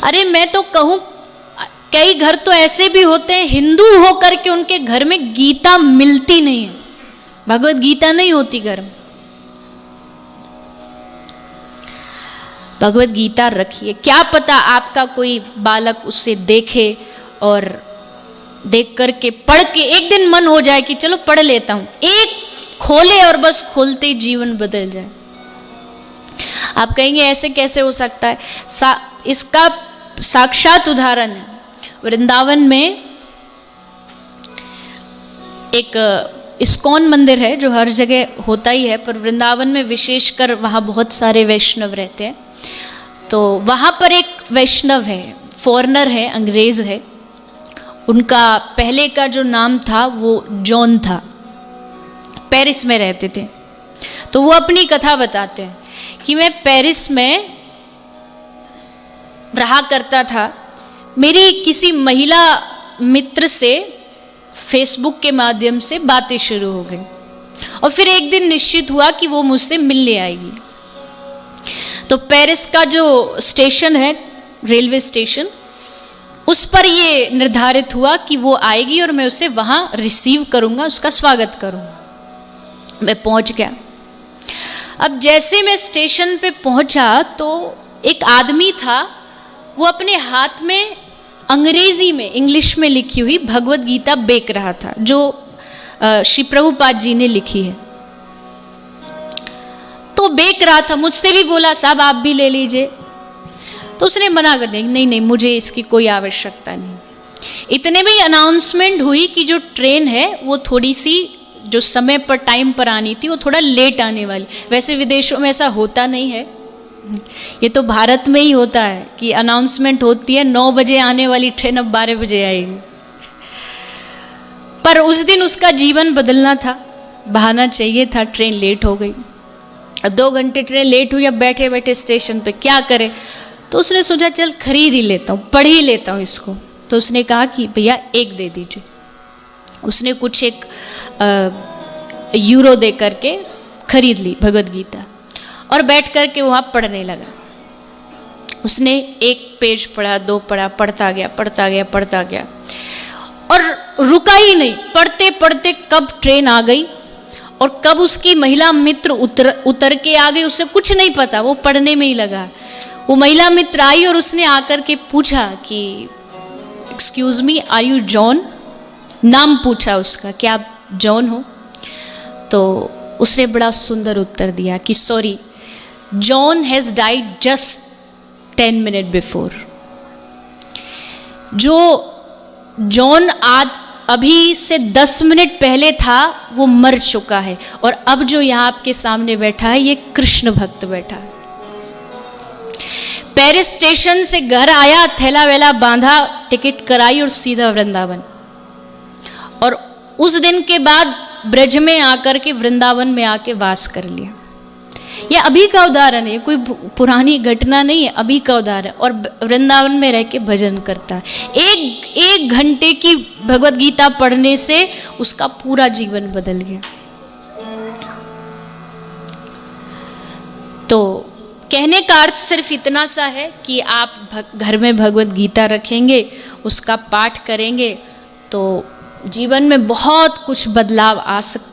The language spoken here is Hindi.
अरे मैं तो कहूँ, कई घर तो ऐसे भी होते हैं हिंदू होकर के उनके घर में गीता मिलती नहीं है, भगवत गीता नहीं होती घर में। भगवत गीता रखिए, क्या पता आपका कोई बालक उसे देखे और देख करके पढ़ के एक दिन मन हो जाए कि चलो पढ़ लेता हूं, एक खोले और बस खोलते ही जीवन बदल जाए। आप कहेंगे ऐसे कैसे हो सकता है? इसका साक्षात उदाहरण है वृंदावन में एक इस्कॉन मंदिर है जो हर जगह होता ही है, पर वृंदावन में विशेषकर वहाँ बहुत सारे वैष्णव रहते हैं। तो वहाँ पर एक वैष्णव है, फॉरेनर है, अंग्रेज है, उनका पहले का जो नाम था वो जॉन था, पेरिस में रहते थे। तो वो अपनी कथा बताते हैं कि मैं पेरिस में रहा करता था, मेरी किसी महिला मित्र से फेसबुक के माध्यम से बातें शुरू हो गई और फिर एक दिन निश्चित हुआ कि वो मुझसे मिलने आएगी। तो पेरिस का जो स्टेशन है, रेलवे स्टेशन, उस पर ये निर्धारित हुआ कि वो आएगी और मैं उसे वहाँ रिसीव करूँगा, उसका स्वागत करूँगा। मैं पहुँच गया। अब जैसे मैं स्टेशन पे पहुँचा तो एक आदमी था, वो अपने हाथ में अंग्रेजी में, इंग्लिश में लिखी हुई भगवत गीता बेच रहा था, जो श्री प्रभुपाद जी ने लिखी है। तो बेच रहा था, मुझसे भी बोला साहब आप भी ले लीजिए, तो उसने मना कर दिया, नहीं नहीं मुझे इसकी कोई आवश्यकता नहीं। इतने में अनाउंसमेंट हुई कि जो ट्रेन है वो थोड़ी सी जो समय पर टाइम पर आनी थी वो थोड़ा लेट आने वाली। वैसे विदेशों में ऐसा होता नहीं है, ये तो भारत में ही होता है कि अनाउंसमेंट होती है 9 बजे आने वाली ट्रेन अब 12 बजे आएगी। पर उस दिन उसका जीवन बदलना था, बहाना चाहिए था, ट्रेन लेट हो गई। अब 2 घंटे ट्रेन लेट हुई, अब बैठे बैठे स्टेशन पे क्या करे, तो उसने सोचा चल खरीद ही लेता हूँ, पढ़ ही लेता हूँ इसको। तो उसने कहा कि भैया एक दे दीजिए। उसने कुछ एक यूरो दे करके खरीद ली भगवत गीता और बैठ कर के वहाँ पढ़ने लगा। उसने एक पेज पढ़ा, 2 पढ़ा, पढ़ता गया और रुका ही नहीं। पढ़ते पढ़ते कब ट्रेन आ गई और कब उसकी महिला मित्र उतर के आ गई उसे कुछ नहीं पता, वो पढ़ने में ही लगा। वो महिला मित्र आई और उसने आकर के पूछा कि excuse me are you John, नाम पूछा उसका, क्या आप जॉन हो? तो उसने बड़ा सुंदर उत्तर दिया कि sorry, John has died just 10 minute before. जो जॉन आज अभी से 10 मिनट पहले था वो मर चुका है, और अब जो यहाँ आपके सामने बैठा है ये कृष्ण भक्त बैठा है। पेरिस स्टेशन से घर आया, थैला वेला बांधा, टिकट कराई और सीधा वृंदावन। और उस दिन के बाद ब्रज में आकर के वृंदावन में आके वास कर लिया। यह अभी का उदाहरण है, कोई पुरानी घटना नहीं है, अभी का उदाहरण। और वृंदावन में रह के भजन करता है। एक घंटे की भगवत गीता पढ़ने से उसका पूरा जीवन बदल गया। तो कहने का अर्थ सिर्फ इतना सा है कि आप घर में भगवत गीता रखेंगे, उसका पाठ करेंगे तो जीवन में बहुत कुछ बदलाव आ सकता है।